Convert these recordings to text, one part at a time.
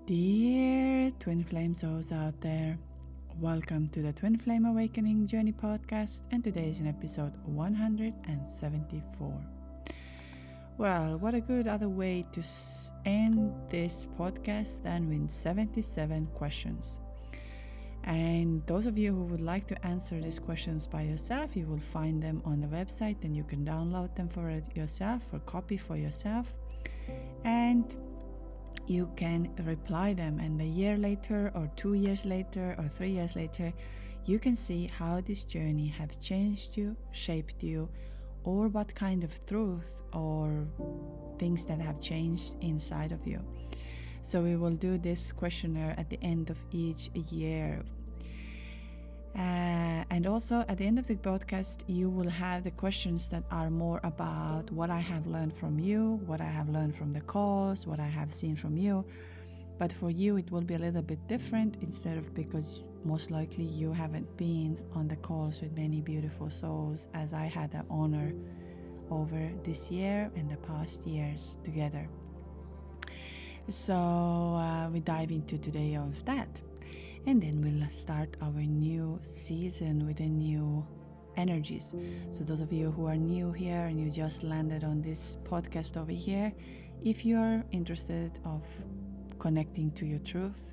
Dear Twin Flame souls out there, welcome to the Twin Flame Awakening Journey podcast, and today is in episode 174. Well, what a good other way to end this podcast than with 77 questions. And those of you who would like to answer these questions by yourself, you will find them on the website and you can download them for yourself or copy for yourself. And you can reply them, and a year later or 2 years later or 3 years later, you can see how this journey has changed you, shaped you, or what kind of truth or things that have changed inside of you. So we will do this questionnaire at the end of each year. And also at the end of the podcast, you will have the questions that are more about what I have learned from you, what I have learned from the calls, what I have seen from you. But for you, it will be a little bit different because most likely you haven't been on the calls with many beautiful souls as I had the honor over this year and the past years together. So we dive into today of that. And then we'll start our new season with a new energies. So those of you who are new here and you just landed on this podcast over here, if you're interested of connecting to your truth,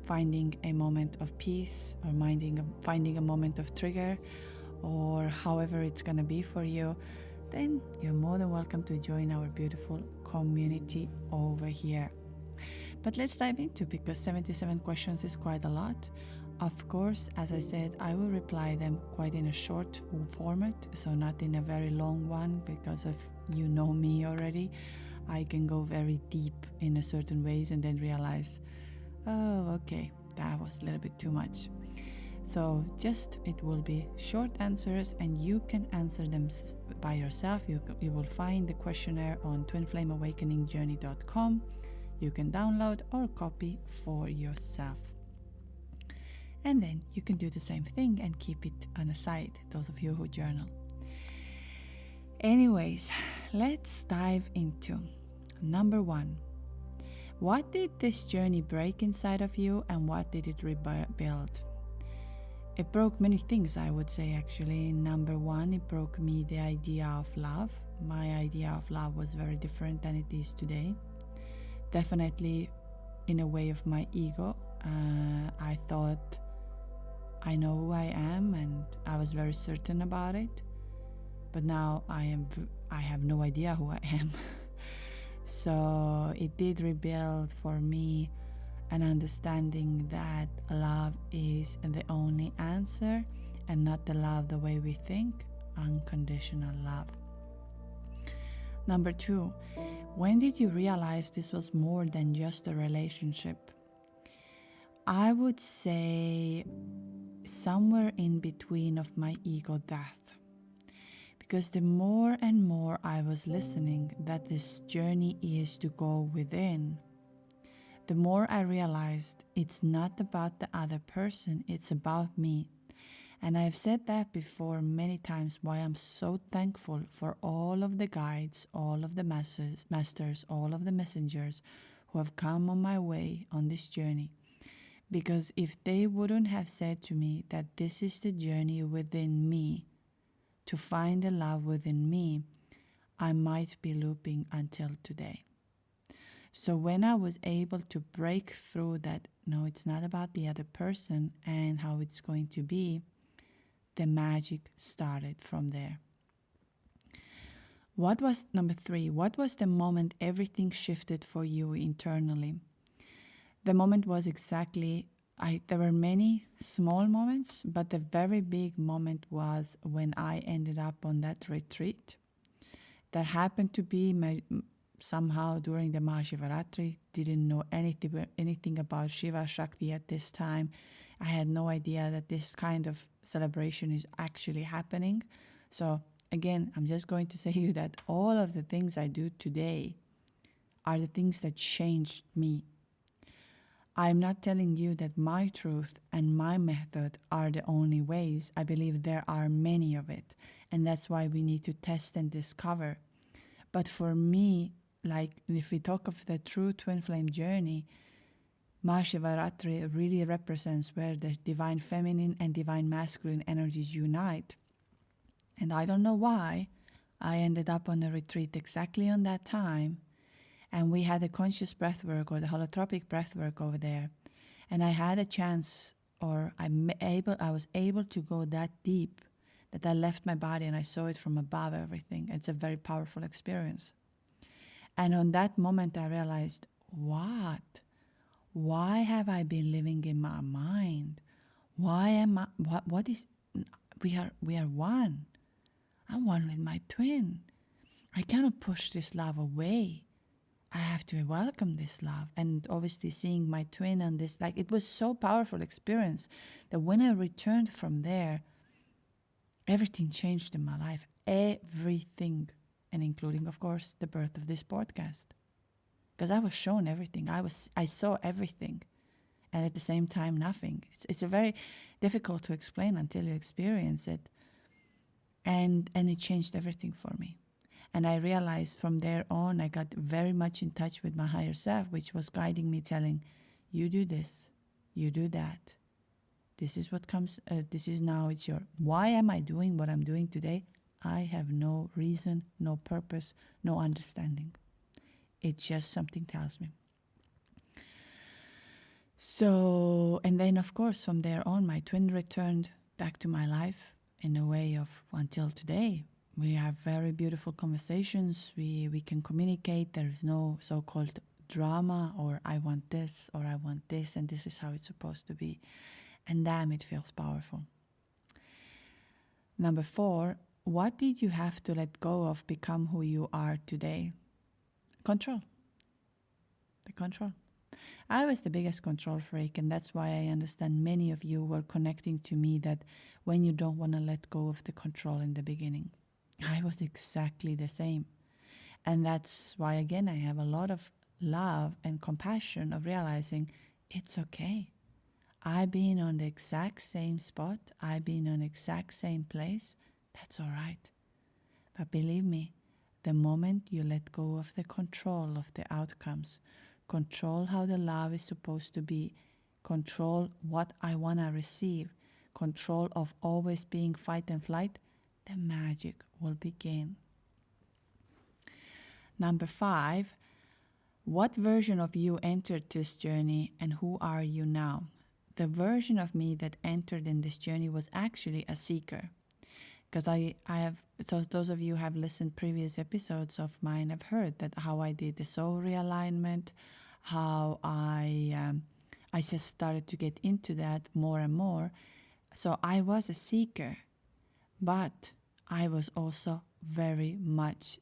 finding a moment of peace, or finding a moment of trigger, or however it's going to be for you, then you're more than welcome to join our beautiful community over here. But let's dive into, because 77 questions is quite a lot. Of course, as I said, I will reply them quite in a short format, so not in a very long one, because of you know me already. I can go very deep in a certain ways and then realize, oh, okay, that was a little bit too much. So it will be short answers, and you can answer them by yourself. You will find the questionnaire on twinflameawakeningjourney.com. You can download or copy for yourself. And then you can do the same thing and keep it on a side, those of you who journal. Anyways, let's dive into number 1. What did this journey break inside of you, and what did it rebuild? It broke many things, I would say, actually. Number 1, it broke me the idea of love. My idea of love was very different than it is today. Definitely in a way of my ego. I thought I know who I am, and I was very certain about it. But now I have no idea who I am. So it did rebuild for me an understanding that love is the only answer, and not the love the way we think, unconditional love. Number 2, when did you realize this was more than just a relationship? I would say somewhere in between of my ego death. Because the more and more I was listening that this journey is to go within, the more I realized it's not about the other person, it's about me. And I've said that before many times, why I'm so thankful for all of the guides, all of the masters, all of the messengers who have come on my way on this journey. Because if they wouldn't have said to me that this is the journey within me, to find the love within me, I might be looping until today. So when I was able to break through that, no, it's not about the other person and how it's going to be, the magic started from there. What was number 3? What was the moment everything shifted for you internally? The moment was exactly, there were many small moments, but the very big moment was when I ended up on that retreat. That happened to be somehow during the Mahashivaratri. Didn't know anything about Shiva Shakti at this time. I had no idea that this kind of celebration is actually happening. So again, I'm just going to say to you that all of the things I do today are the things that changed me. I'm not telling you that my truth and my method are the only ways. I believe there are many of it, and that's why we need to test and discover. But for me, like if we talk of the true twin flame journey, Mahashivaratri really represents where the divine feminine and divine masculine energies unite. And I don't know why, I ended up on a retreat exactly on that time, and we had a conscious breath work or the holotropic breath work over there. And I had a chance, or I was able to go that deep that I left my body and I saw it from above everything. It's a very powerful experience. And on that moment I realized, what? Why have I been living in my mind? Why am I, what is, we are one. I'm one with my twin. I cannot push this love away. I have to welcome this love. And obviously seeing my twin on this, like, it was so powerful experience that when I returned from there, everything changed in my life. Everything. And including, of course, the birth of this podcast. Because I was shown everything. I saw everything. And at the same time, nothing. It's a very difficult to explain until you experience it. And it changed everything for me. And I realized from there on, I got very much in touch with my higher self, which was guiding me, telling, you do this, you do that. This is what comes, this is now, it's your, why am I doing what I'm doing today? I have no reason, no purpose, no understanding. It's just something tells me. So, and then of course, from there on, my twin returned back to my life in a way of until today. We have very beautiful conversations. We can communicate. There's no so-called drama or I want this or I want this and this is how it's supposed to be. And damn, it feels powerful. Number 4, what did you have to let go of become who you are today? Control. The control. I was the biggest control freak, and that's why I understand many of you were connecting to me that when you don't want to let go of the control in the beginning. I was exactly the same. And that's why, again, I have a lot of love and compassion of realizing it's okay. I've been on the exact same spot. I've been on the exact same place. That's all right. But believe me, the moment you let go of the control of the outcomes, control how the love is supposed to be, control what I want to receive, control of always being fight and flight, the magic will begin. Number 5, what version of you entered this journey and who are you now? The version of me that entered in this journey was actually a seeker. Because I have, so those of you who have listened previous episodes of mine have heard that how I did the soul realignment, how I just started to get into that more and more. So I was a seeker, but I was also very much,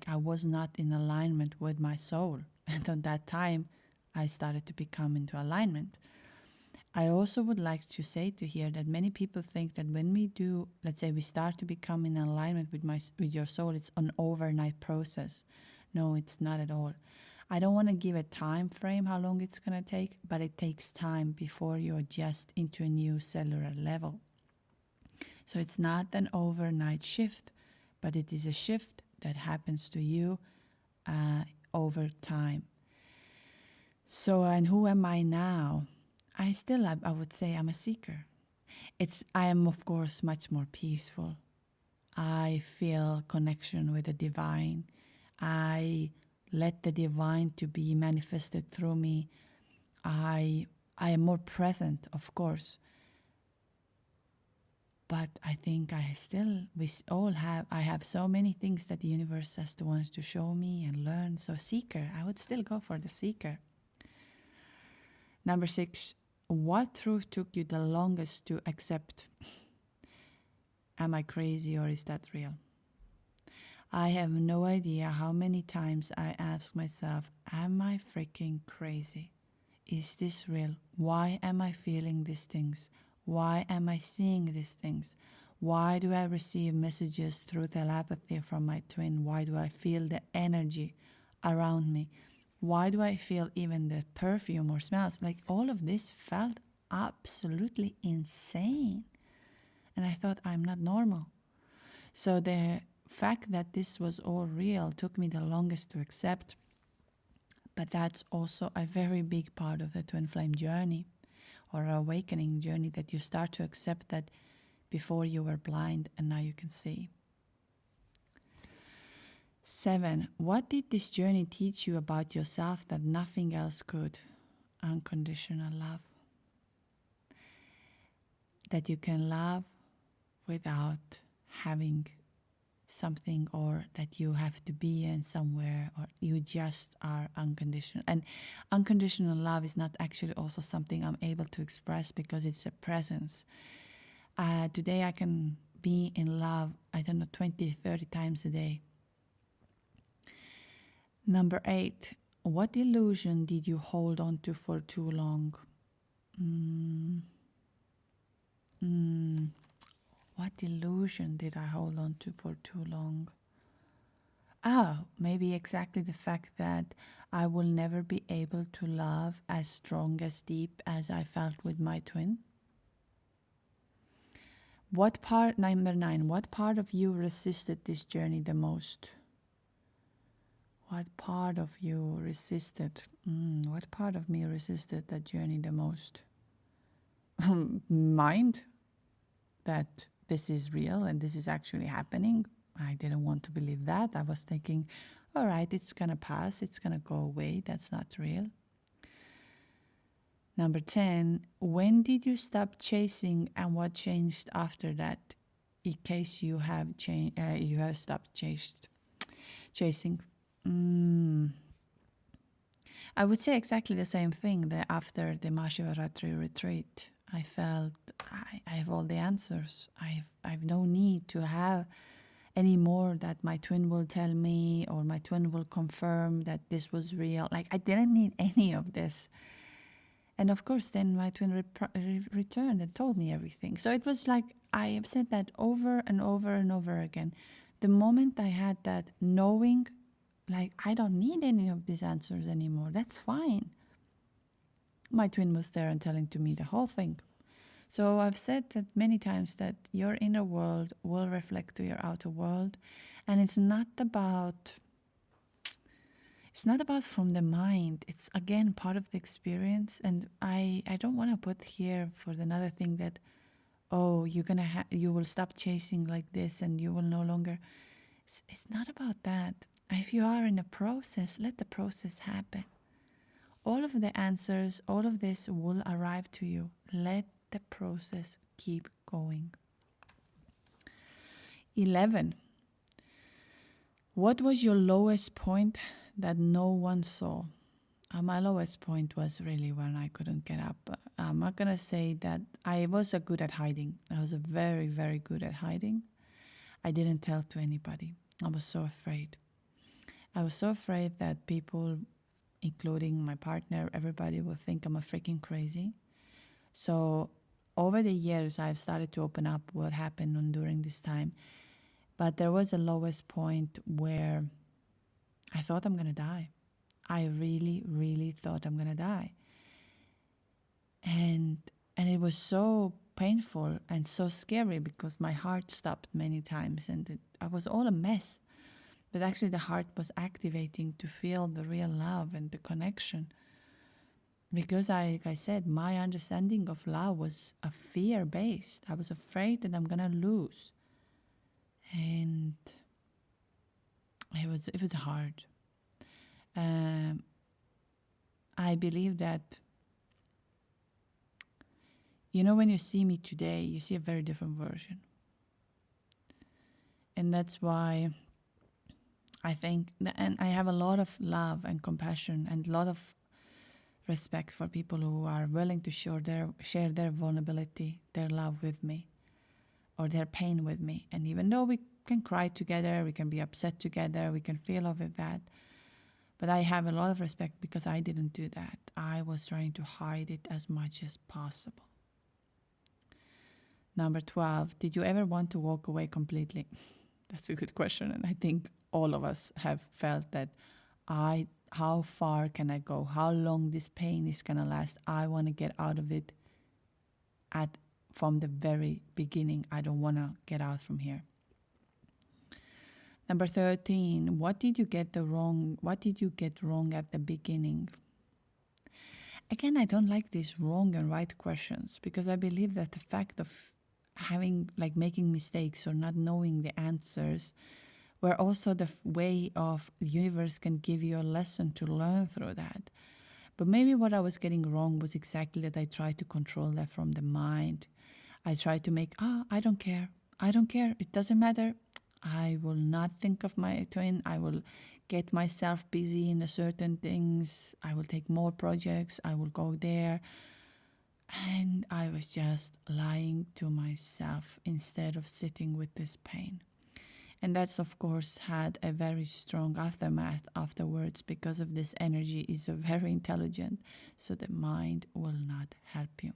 I was not in alignment with my soul. And at that time, I started to become into alignment. I also would like to say to here that many people think that when we do, let's say we start to become in alignment with your soul, it's an overnight process. No, it's not at all. I don't want to give a time frame how long it's going to take, but it takes time before you adjust into a new cellular level. So it's not an overnight shift, but it is a shift that happens to you over time. So, and who am I now? I would say I'm a seeker. I am, of course, much more peaceful. I feel connection with the divine. I let the divine to be manifested through me. I am more present, of course. But I think I have so many things that the universe wants to show me and learn. So seeker, I would still go for the seeker. Number 6, what truth took you the longest to accept? Am I crazy or is that real? I have no idea how many times I ask myself, am I freaking crazy? Is this real? Why am I feeling these things? Why am I seeing these things? Why do I receive messages through telepathy from my twin? Why do I feel the energy around me? Why do I feel even the perfume or smells? Like all of this felt absolutely insane. And I thought, I'm not normal. So the fact that this was all real took me the longest to accept. But that's also a very big part of the twin flame journey or awakening journey, that you start to accept that before you were blind and now you can see. 7. What did this journey teach you about yourself that nothing else could? Unconditional love. That you can love without having something, or that you have to be in somewhere, or you just are unconditional. And unconditional love is not actually also something I'm able to express because it's a presence. Today I can be in love, 20, 30 times a day. Number 8, what illusion did you hold on to for too long? What illusion did I hold on to for too long? Maybe exactly the fact that I will never be able to love as strong, as deep as I felt with my twin. Number 9, what part of you resisted this journey the most? What part of you resisted? What part of me resisted that journey the most? Mind that this is real and this is actually happening. I didn't want to believe that. I was thinking, all right, it's going to pass. It's going to go away. That's not real. Number 10, when did you stop chasing and what changed after that? In case you have stopped chasing. I would say exactly the same thing. That after the Mahashivaratri retreat, I felt I have all the answers. I've no need to have any more that my twin will tell me or my twin will confirm that this was real. Like, I didn't need any of this. And of course, then my twin returned and told me everything. So it was like, I have said that over and over and over again. The moment I had that knowing, like, I don't need any of these answers anymore. That's fine. My twin was there and telling to me the whole thing. So I've said that many times, that your inner world will reflect to your outer world. And it's not about from the mind. It's, again, part of the experience. And I don't want to put here for another thing that, you will stop chasing like this and you will no longer. It's not about that. If you are in a process, let the process happen. All of the answers, all of this will arrive to you. Let the process keep going. 11. What was your lowest point that no one saw? My lowest point was really when I couldn't get up. I'm not going to say that I was good at hiding. I was very, very good at hiding. I didn't tell to anybody. I was so afraid. I was so afraid that people, including my partner, everybody will think I'm a freaking crazy. So over the years, I've started to open up what happened during this time. But there was a lowest point where I thought I'm going to die. I really, really thought I'm going to die. And it was so painful and so scary because my heart stopped many times and I was all a mess. But actually the heart was activating to feel the real love and the connection. Because like I said, my understanding of love was a fear-based. I was afraid that I'm going to lose. And it was hard. I believe that, when you see me today, you see a very different version. And that's why I think, and I have a lot of love and compassion and a lot of respect for people who are willing to share their vulnerability, their love with me, or their pain with me. And even though we can cry together, we can be upset together, we can feel over that, but I have a lot of respect because I didn't do that. I was trying to hide it as much as possible. Number 12, did you ever want to walk away completely? That's a good question. And I think all of us have felt that, how far can I go? How long this pain is going to last? I want to get out of it from the very beginning. I don't want to get out from here. Number 13, what did you get wrong? What did you get wrong at the beginning? Again, I don't like these wrong and right questions, because I believe that the fact of making mistakes or not knowing the answers were also the way of the universe can give you a lesson to learn through that. But maybe what I was getting wrong was exactly that I tried to control that from the mind. I tried to make, I don't care. I don't care. It doesn't matter. I will not think of my twin. I will get myself busy in certain things. I will take more projects. I will go there. And I was just lying to myself instead of sitting with this pain. And that's, of course, had a very strong aftermath afterwards, because of this energy is very intelligent, so the mind will not help you.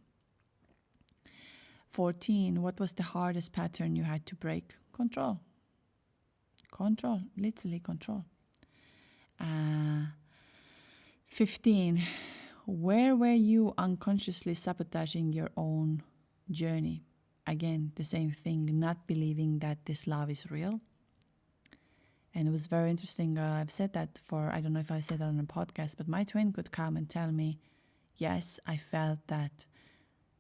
14, what was the hardest pattern you had to break? Control. Control, literally control. 15, where were you unconsciously sabotaging your own journey? Again, the same thing, not believing that this love is real. And it was very interesting. I've said that I don't know if I said that on a podcast, but my twin could come and tell me, yes, I felt that.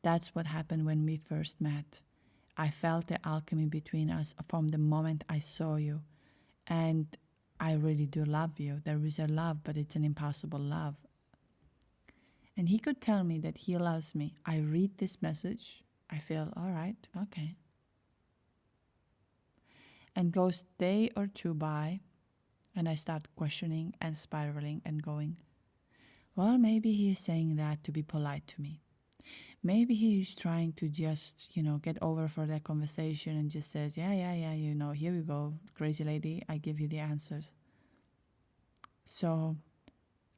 That's what happened when we first met. I felt the alchemy between us from the moment I saw you. And I really do love you. There is a love, but it's an impossible love. And he could tell me that he loves me. I read this message. I feel, all right, okay. And goes day or two by, and I start questioning and spiraling and going, well, maybe he is saying that to be polite to me. Maybe he is trying to just, get over for that conversation and just says, yeah, here you go, crazy lady, I give you the answers. So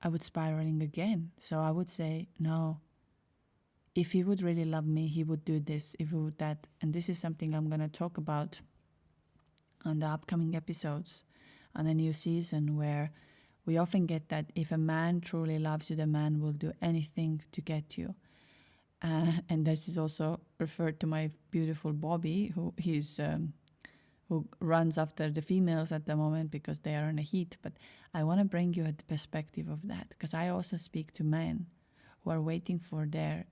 I would spiraling again. So I would say, no, if he would really love me, he would do this, if he would that. And this is something I'm going to talk about on the upcoming episodes on a new season, where we often get that if a man truly loves you, the man will do anything to get you. And this is also referred to my beautiful Bobby, who runs after the females at the moment because they are in a heat. But I want to bring you a perspective of that, because I also speak to men who are waiting for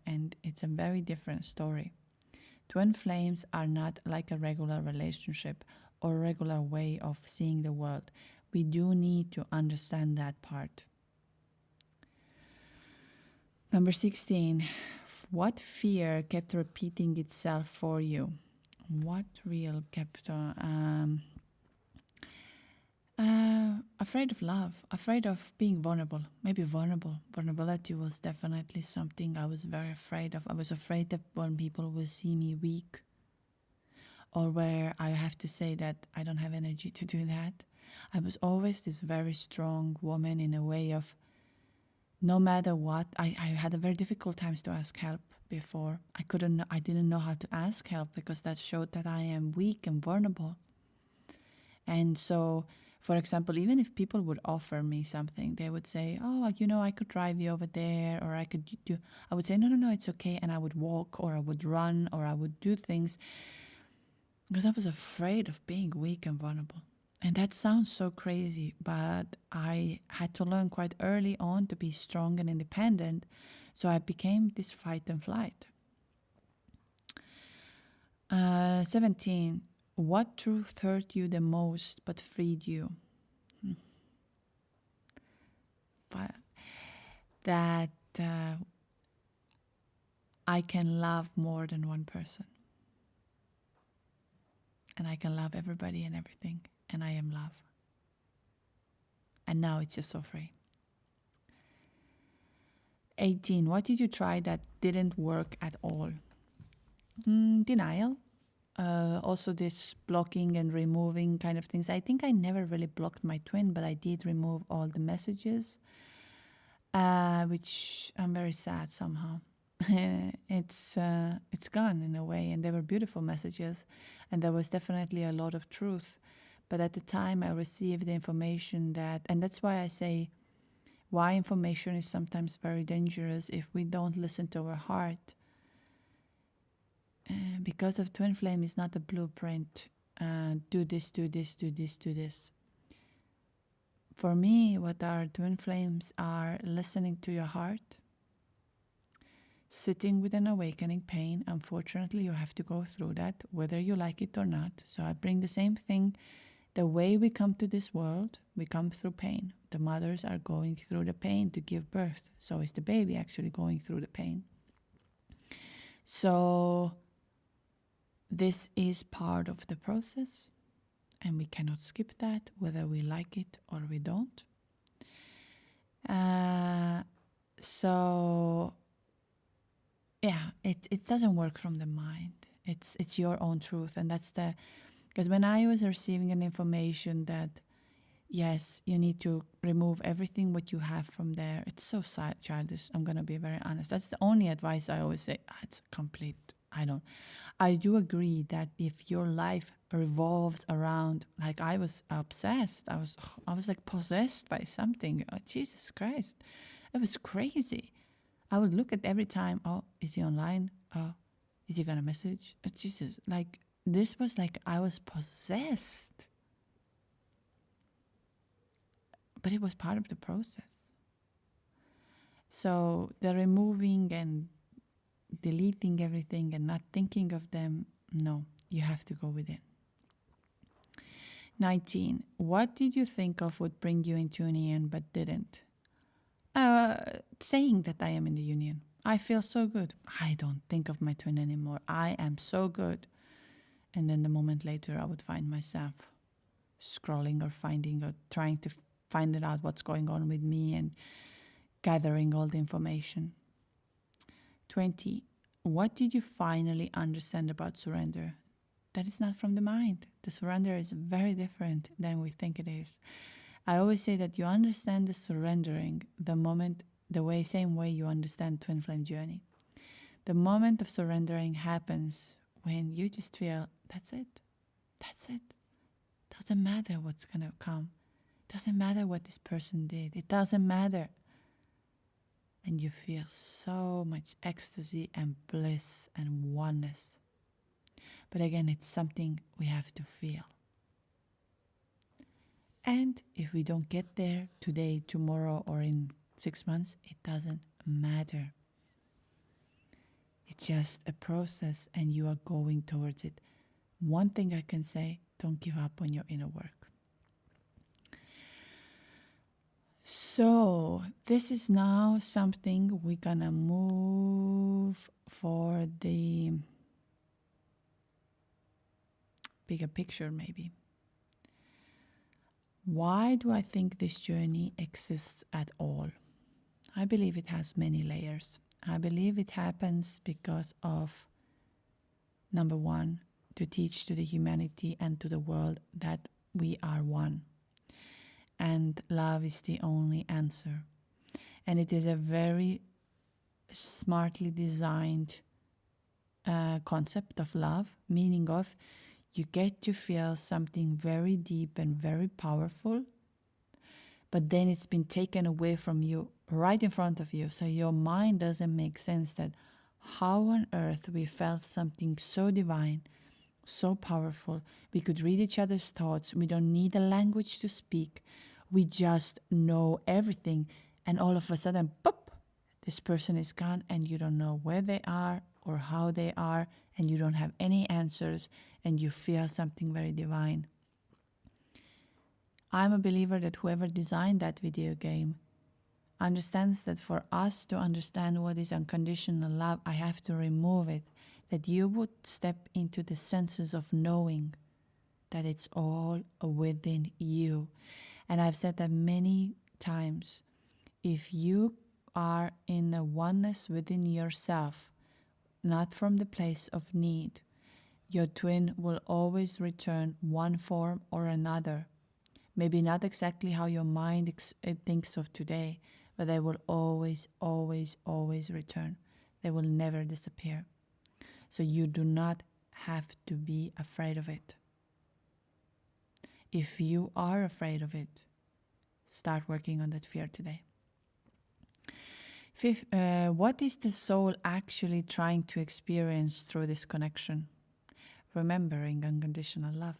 and it's a very different story. Twin flames are not like a regular relationship or regular way of seeing the world. We do need to understand that part. Number 16, what fear kept repeating itself for you? What real kept afraid of love, afraid of being vulnerable, maybe vulnerable. Vulnerability was definitely something I was very afraid of. I was afraid that when people will see me weak, or where I have to say that I don't have energy to do that. I was always this very strong woman in a way of, no matter what, I had a very difficult times to ask help before. I didn't know how to ask help, because that showed that I am weak and vulnerable. And so, for example, even if people would offer me something, they would say, oh, I could drive you over there, or I would say, no, it's okay. And I would walk, or I would run, or I would do things, because I was afraid of being weak and vulnerable. And that sounds so crazy, but I had to learn quite early on to be strong and independent. So I became this fight and flight. 17, what truth hurt you the most but freed you? But that I can love more than one person. And I can love everybody and everything. And I am love. And now it's just so free. 18, what did you try that didn't work at all? Denial. Also this blocking and removing kind of things. I think I never really blocked my twin, but I did remove all the messages, which I'm very sad somehow. It's gone in a way, and they were beautiful messages, and there was definitely a lot of truth. But at the time I received the information and that's why I say why information is sometimes very dangerous if we don't listen to our heart. Because of twin flame is not a blueprint. Do this, do this, do this, do this. For me, what our twin flames are: listening to your heart, sitting with an awakening pain. Unfortunately, you have to go through that, whether you like it or not. So I bring the same thing. The way we come to this world, we come through pain. The mothers are going through the pain to give birth. So is the baby actually going through the pain. So this is part of the process, and we cannot skip that, whether we like it or we don't. So yeah, it doesn't work from the mind. It's your own truth, and that's the, because when I was receiving an information that yes, you need to remove everything what you have from there, it's so sad, childish. I'm gonna be very honest. That's the only advice I always say. It's complete. I do agree that if your life revolves around, like I was obsessed, I was like possessed by something. Oh, Jesus Christ, it was crazy. I would look at every time, oh, is he online? Oh, is he gonna message? Oh, Jesus, like this was like I was possessed. But it was part of the process. So the removing and deleting everything and not thinking of them, no, you have to go within. 19. What did you think of would bring you into union but didn't? Saying that I am in the union. I feel so good. I don't think of my twin anymore. I am so good. And then the moment later, I would find myself scrolling or finding or trying to find out what's going on with me and gathering all the information. 20. What did you finally understand about surrender? That is not from the mind. The surrender is very different than we think it is. I always say that you understand the surrendering same way you understand twin flame journey. The moment of surrendering happens when you just feel, that's it. That's it. Doesn't matter what's going to come. Doesn't matter what this person did. It doesn't matter. And you feel so much ecstasy and bliss and oneness. But again, it's something we have to feel. And if we don't get there today, tomorrow, or in 6 months, it doesn't matter. It's just a process and you are going towards it. One thing I can say, don't give up on your inner work. So this is now something we're gonna move for the bigger picture maybe. Why do I think this journey exists at all? I believe it has many layers. I believe it happens because of, number one, to teach to the humanity and to the world that we are one. And love is the only answer. And it is a very smartly designed concept of love, meaning of you get to feel something very deep and very powerful, but then it's been taken away from you right in front of you. So your mind doesn't make sense that how on earth we felt something so divine, so powerful. We could read each other's thoughts. We don't need a language to speak. We just know everything. And all of a sudden, pop, this person is gone and you don't know where they are or how they are, and you don't have any answers, and you feel something very divine. I'm a believer that whoever designed that video game understands that for us to understand what is unconditional love, I have to remove it, that you would step into the senses of knowing that it's all within you. And I've said that many times. If you are in a oneness within yourself, not from the place of need, your twin will always return one form or another. Maybe not exactly how your mind thinks of today, but they will always, always, always return. They will never disappear. So you do not have to be afraid of it. If you are afraid of it, start working on that fear today. Fifth, what is the soul actually trying to experience through this connection? Remembering unconditional love,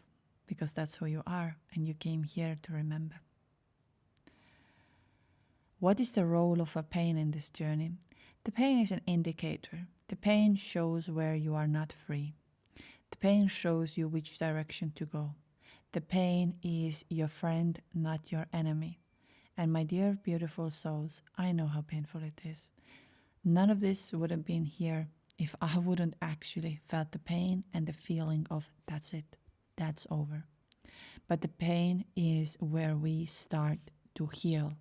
because that's who you are and you came here to remember. What is the role of a pain in this journey? The pain is an indicator. The pain shows where you are not free. The pain shows you which direction to go. The pain is your friend, not your enemy. And my dear beautiful souls, I know how painful it is. None of this would have been here if I wouldn't actually felt the pain and the feeling of that's it, that's over. But the pain is where we start to heal,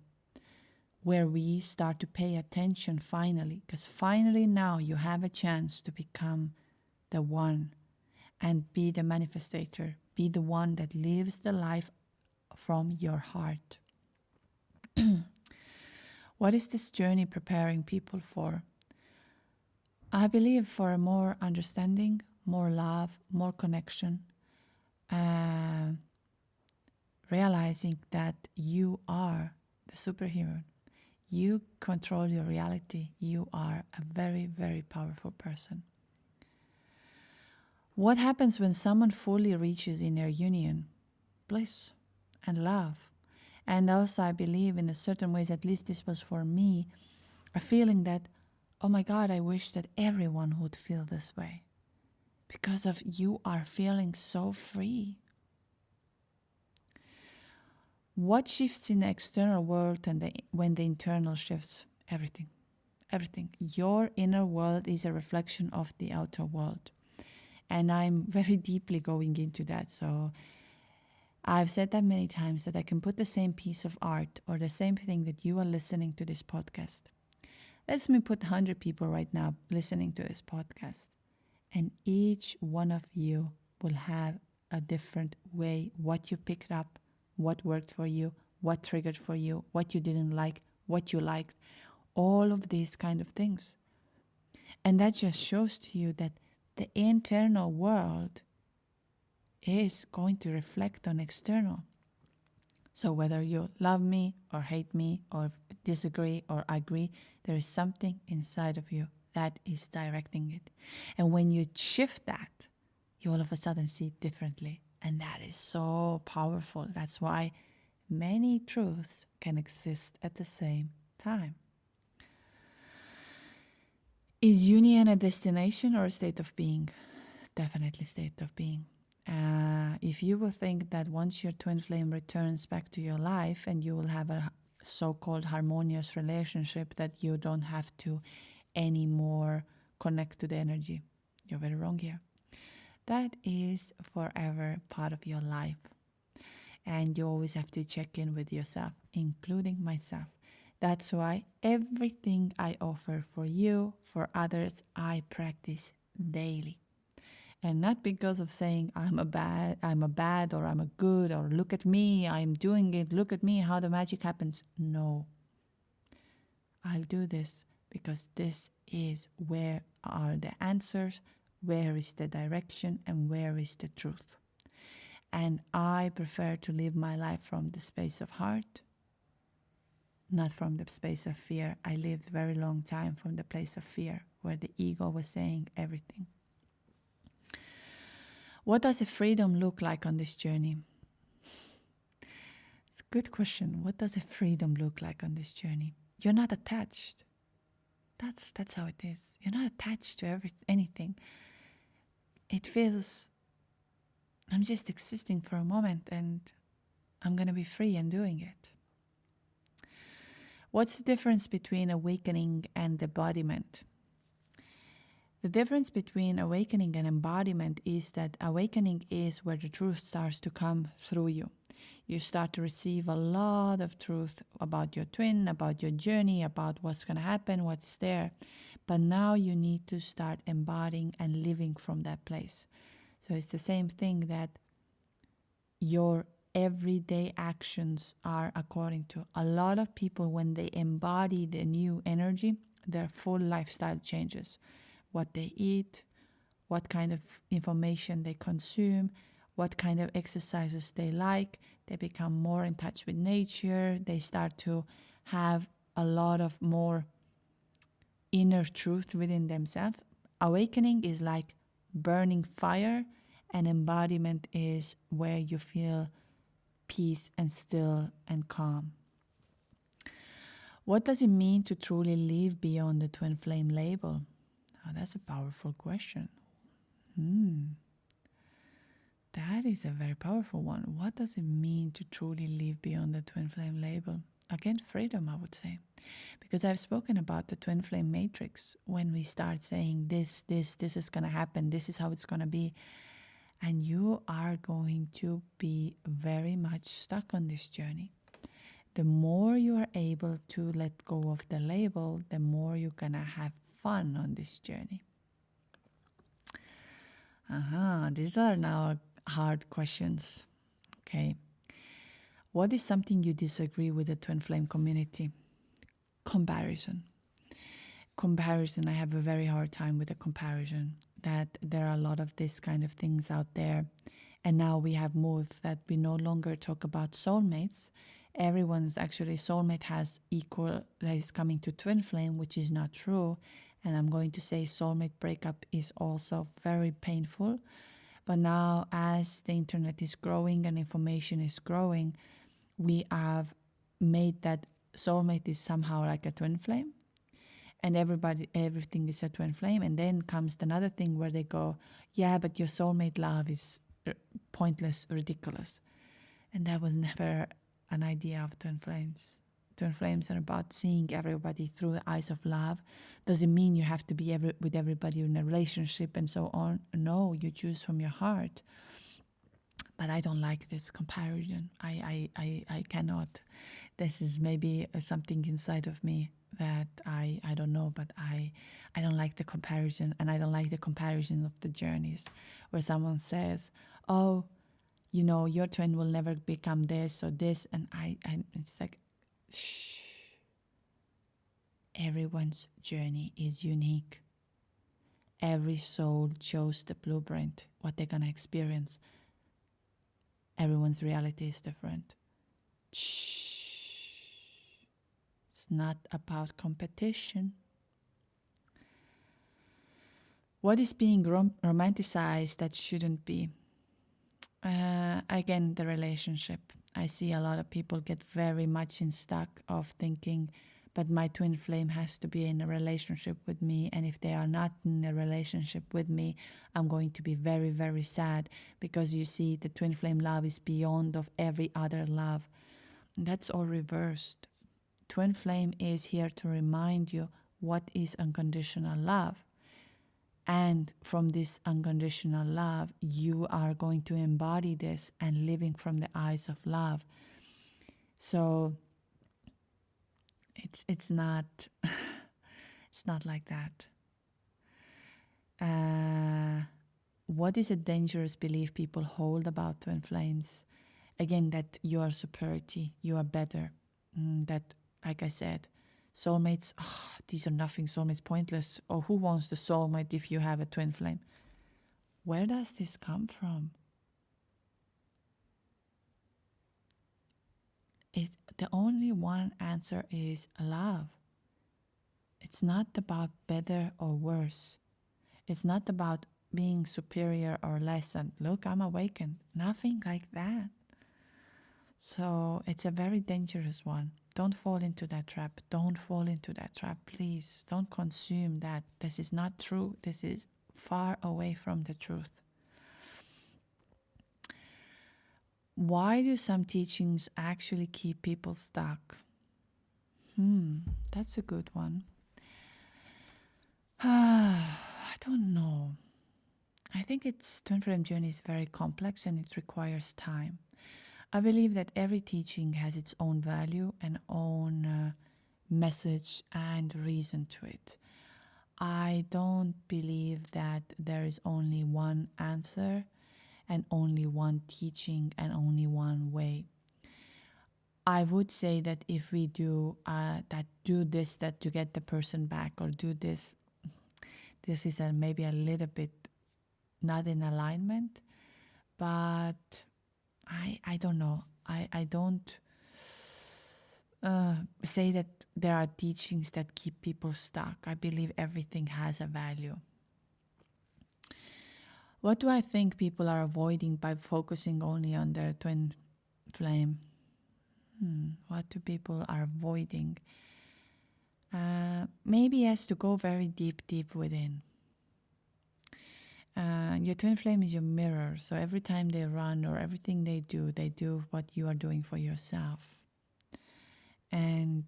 where we start to pay attention finally, because finally now you have a chance to become the one and be the manifestator, be the one that lives the life from your heart. What is this journey preparing people for? I believe for a more understanding, more love, more connection, realizing that you are the superhero. You control your reality. You are a very, very powerful person. What happens when someone fully reaches inner union? Bliss and love. And also I believe in a certain ways, at least this was for me, a feeling that, oh my God, I wish that everyone would feel this way. Because of you are feeling so free. What shifts in the external world and when the internal shifts? Everything. Everything. Your inner world is a reflection of the outer world. And I'm very deeply going into that. So I've said that many times that I can put the same piece of art or the same thing that you are listening to this podcast. Let's me put 100 people right now listening to this podcast. And each one of you will have a different way, what you picked up, what worked for you, what triggered for you, what you didn't like, what you liked, all of these kind of things. And that just shows to you that the internal world is going to reflect on external. So whether you love me or hate me or disagree or agree, there is something inside of you that is directing it. And when you shift that, you all of a sudden see it differently. And that is so powerful. That's why many truths can exist at the same time. Is union a destination or a state of being? Definitely state of being. If you will think that once your twin flame returns back to your life and you will have a so-called harmonious relationship that you don't have to anymore connect to the energy, you're very wrong here. That is forever part of your life. And you always have to check in with yourself, including myself. That's why everything I offer for you, for others, I practice daily. And not because of saying I'm a bad or I'm a good or look at me, I'm doing it, look at me, how the magic happens. No. I'll do this because this is where are the answers, where is the direction, and where is the truth. And I prefer to live my life from the space of heart, not from the space of fear. I lived a very long time from the place of fear, where the ego was saying everything. What does a freedom look like on this journey? It's a good question. What does a freedom look like on this journey? You're not attached. That's how it is. You're not attached to anything. It feels, I'm just existing for a moment and I'm going to be free and doing it. What's the difference between awakening and embodiment? The difference between awakening and embodiment is that awakening is where the truth starts to come through you. You start to receive a lot of truth about your twin, about your journey, about what's going to happen, what's there. But now you need to start embodying and living from that place. So it's the same thing that your everyday actions are according to. A lot of people, when they embody the new energy, their full lifestyle changes. What they eat, what kind of information they consume, what kind of exercises they like. They become more in touch with nature. They start to have a lot of more inner truth within themselves. Awakening is like burning fire, and embodiment is where you feel peace and still and calm. What does it mean to truly live beyond the twin flame label? Oh, that's a powerful question. That is a very powerful one. What does it mean to truly live beyond the twin flame label? Again, freedom, I would say. Because I've spoken about the twin flame matrix. When we start saying this is going to happen, this is how it's going to be. And you are going to be very much stuck on this journey. The more you are able to let go of the label, the more you're going to have fun on this journey. These are now hard questions. Okay. What is something you disagree with the twin flame community? Comparison. I have a very hard time with the comparison, that there are a lot of this kind of things out there. And now we have moved that we no longer talk about soulmates. Everyone's actually soulmate has equal, is coming to twin flame, which is not true. And I'm going to say soulmate breakup is also very painful. But now, as the internet is growing and information is growing, we have made that soulmate is somehow like a twin flame. And everything is a twin flame. And then comes another thing where they go, yeah, but your soulmate love is pointless, ridiculous. And that was never an idea of twin flames. Twin flames are about seeing everybody through the eyes of love. Doesn't mean you have to be with everybody in a relationship and so on. No, you choose from your heart. But I don't like this comparison. I cannot. This is maybe something inside of me that I don't know, but I don't like the comparison, and I don't like the comparison of the journeys where someone says, oh, you know, your twin will never become this or this, and it's like, shh. Everyone's journey is unique. Every soul chose the blueprint, what they're gonna experience. Everyone's reality is different. Shh. It's not about competition. What is being romanticized that shouldn't be? Again, the relationship. I see a lot of people get very much in stuck of thinking, but my twin flame has to be in a relationship with me, and if they are not in a relationship with me, I'm going to be very, very sad, because you see, the twin flame love is beyond of every other love. And that's all reversed. Twin flame is here to remind you what is unconditional love. And from this unconditional love, you are going to embody this and living from the eyes of love. So it's not it's not like that. What is a dangerous belief people hold about twin flames? Again, that you are superiority, you are better. That, like I said, soulmates, these are nothing, soulmates pointless. Or who wants the soulmate if you have a twin flame? Where does this come from? The only one answer is love. It's not about better or worse. It's not about being superior or less and look, I'm awakened. Nothing like that. So it's a very dangerous one. Don't fall into that trap. Don't fall into that trap. Please don't consume that. This is not true. This is far away from the truth. Why do some teachings actually keep people stuck? That's a good one. I don't know. I think twin flame journey is very complex and it requires time. I believe that every teaching has its own value and own message and reason to it. I don't believe that there is only one answer and only one teaching and only one way. I would say that if we do this that to get the person back, or do this is maybe a little bit not in alignment, but I don't know. I don't say that there are teachings that keep people stuck. I believe everything has a value. What do I think people are avoiding by focusing only on their twin flame? What do people are avoiding? Maybe has to go very deep within. Your twin flame is your mirror, so every time they run or everything they do what you are doing for yourself. And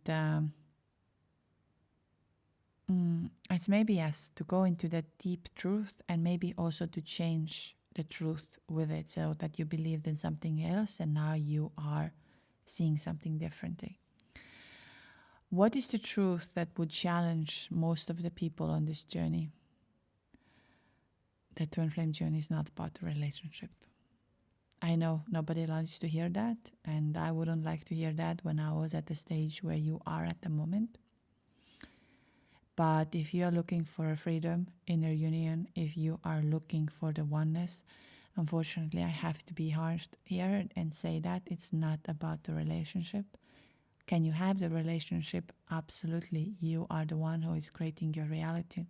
it's maybe yes to go into that deep truth, and maybe also to change the truth with it, so that you believed in something else and now you are seeing something differently. What is the truth that would challenge most of the people on this journey? The twin flame journey is not about the relationship. I know nobody likes to hear that, and I wouldn't like to hear that when I was at the stage where you are at the moment. But if you are looking for a freedom, inner union, if you are looking for the oneness, unfortunately, I have to be harsh here and say that it's not about the relationship. Can you have the relationship? Absolutely. You are the one who is creating your reality.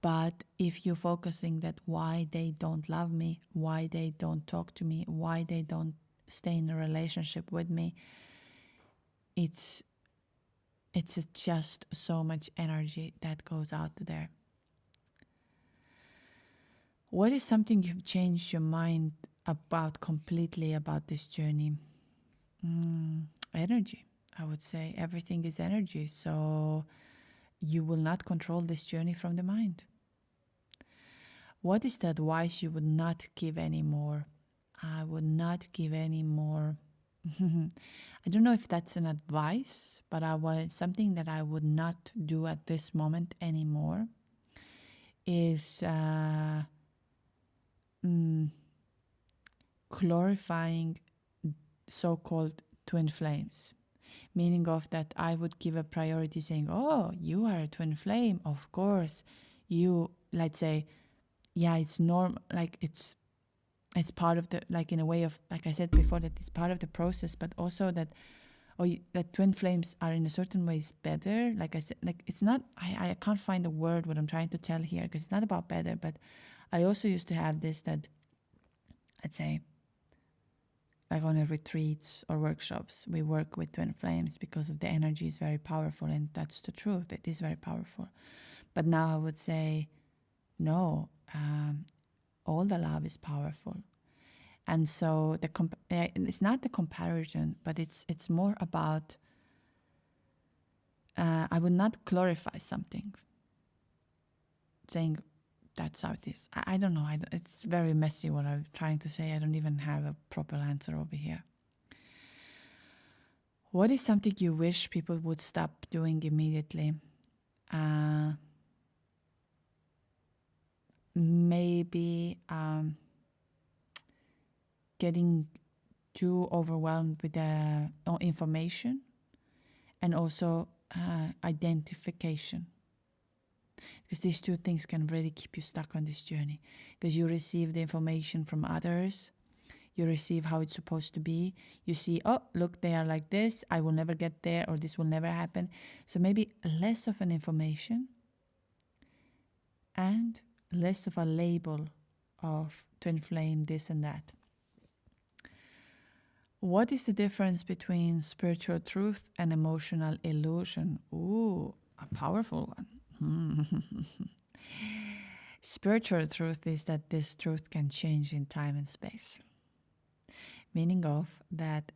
But if you're focusing that why they don't love me, why they don't talk to me, why they don't stay in a relationship with me, it's just so much energy that goes out there. What is something you've changed your mind about completely about this journey? Energy. I would say everything is energy. So you will not control this journey from the mind. What is the advice you would not give anymore? I would not give any more. I don't know if that's an advice, but something that I would not do at this moment anymore is glorifying so-called twin flames. Meaning of that I would give a priority saying, oh, you are a twin flame, of course. You, let's say, yeah, it's normal, like it's part of the, like in a way of, like I said before, that it's part of the process, but also that that twin flames are in a certain ways better. Like I said, like it's not, I can't find a word what I'm trying to tell here, because it's not about better, but I also used to have this, that let's say like on a retreats or workshops, we work with twin flames because of the energy is very powerful, and that's the truth, it is very powerful. But now I would say no, all the love is powerful. And so it's not the comparison, but it's more about I would not glorify something, saying that's how it is. I don't know. It's very messy what I'm trying to say. I don't even have a proper answer over here. What is something you wish people would stop doing immediately? Maybe getting too overwhelmed with the information, and also identification. Because these two things can really keep you stuck on this journey. Because you receive the information from others, you receive how it's supposed to be, you see, oh, look, they are like this, I will never get there, or this will never happen. So maybe less of an information and less of a label of twin flame, this and that. What is the difference between spiritual truth and emotional illusion? Ooh, a powerful one. Spiritual truth is that this truth can change in time and space. Meaning of that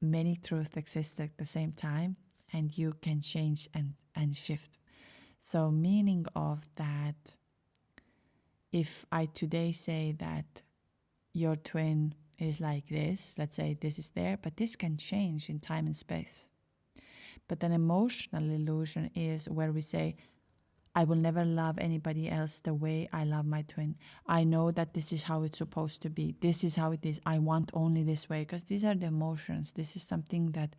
many truths exist at the same time, and you can change and shift. So meaning of that, if I today say that your twin is like this, let's say this is there, but this can change in time and space. But an emotional illusion is where we say, I will never love anybody else the way I love my twin. I know that this is how it's supposed to be. This is how it is. I want only this way. Because these are the emotions. This is something that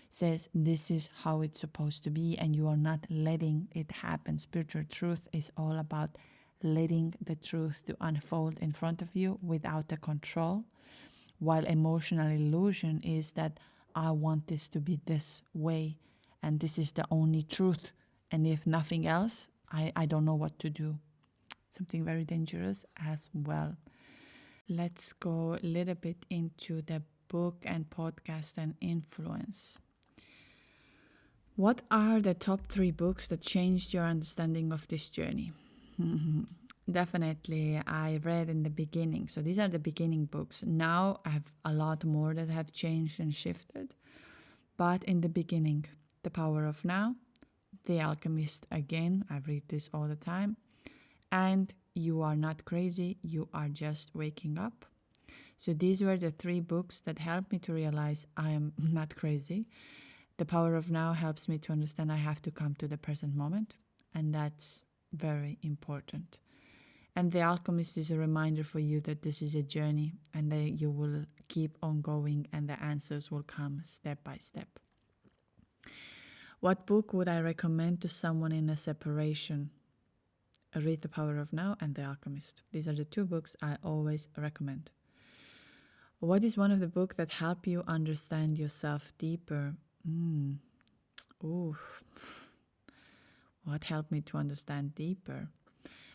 says this is how it's supposed to be, and you are not letting it happen. Spiritual truth is all about letting the truth to unfold in front of you without the control. While emotional illusion is that I want this to be this way, and this is the only truth. And if nothing else, I don't know what to do. Something very dangerous as well. Let's go a little bit into the book and podcast and influence. What are the top 3 books that changed your understanding of this journey? Definitely, I read in the beginning. So these are the beginning books. Now I have a lot more that have changed and shifted. But in the beginning, The Power of Now, The Alchemist again, I read this all the time, and You Are Not Crazy, You Are Just Waking Up. So these were the 3 books that helped me to realize I am not crazy. The Power of Now helps me to understand I have to come to the present moment, and that's very important. And The Alchemist is a reminder for you that this is a journey and that you will keep on going and the answers will come step by step. What book would I recommend to someone in a separation? Read The Power of Now and The Alchemist. These are the 2 books I always recommend. What is one of the books that help you understand yourself deeper? What helped me to understand deeper?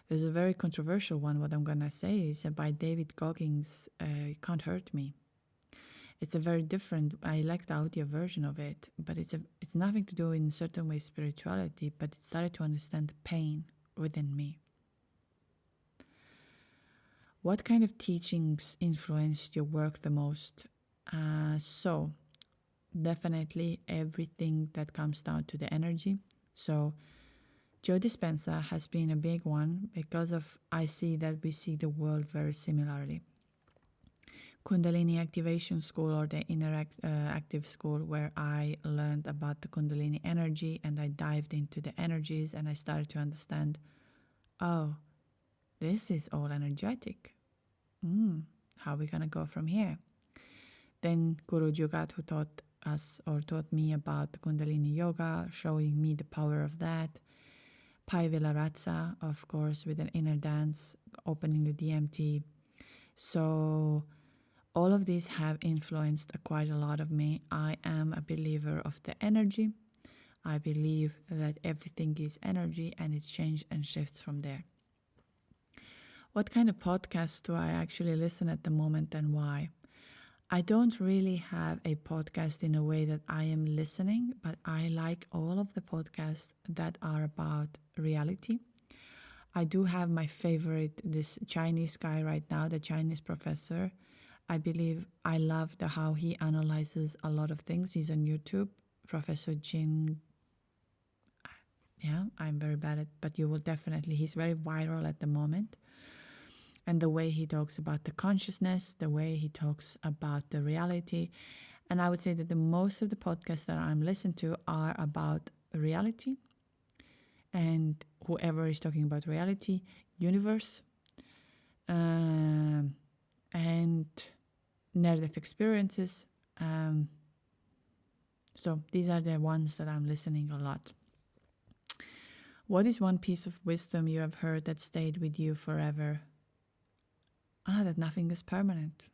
There's a very controversial one. What I'm going to say is by David Goggins, Can't Hurt Me. It's a very different, I like the audio version of it, but it's nothing to do in certain ways spirituality, but it started to understand the pain within me. What kind of teachings influenced your work the most? So definitely everything that comes down to the energy. So Joe Dispenza has been a big one because of I see that we see the world very similarly. Kundalini Activation School, or the Inner Active School, where I learned about the Kundalini energy and I dived into the energies and I started to understand, oh, this is all energetic. How are we going to go from here? Then Guru Jugat, who taught me about the Kundalini Yoga, showing me the power of that. Pai Vilaratsa, of course, with an inner dance, opening the DMT. So all of these have influenced quite a lot of me. I am a believer of the energy. I believe that everything is energy and it changes and shifts from there. What kind of podcasts do I actually listen at the moment and why? I don't really have a podcast in a way that I am listening, but I like all of the podcasts that are about reality. I do have my favorite, this Chinese guy right now, the Chinese professor. I believe I love how he analyzes a lot of things. He's on YouTube, Professor Jin. Yeah, I'm very bad at, but you will definitely, he's very viral at the moment. And the way he talks about the consciousness, the way he talks about the reality. And I would say that the most of the podcasts that I'm listening to are about reality. And whoever is talking about reality, universe, and near-death experiences. So these are the ones that I'm listening a lot. What is one piece of wisdom you have heard that stayed with you forever? That nothing is permanent.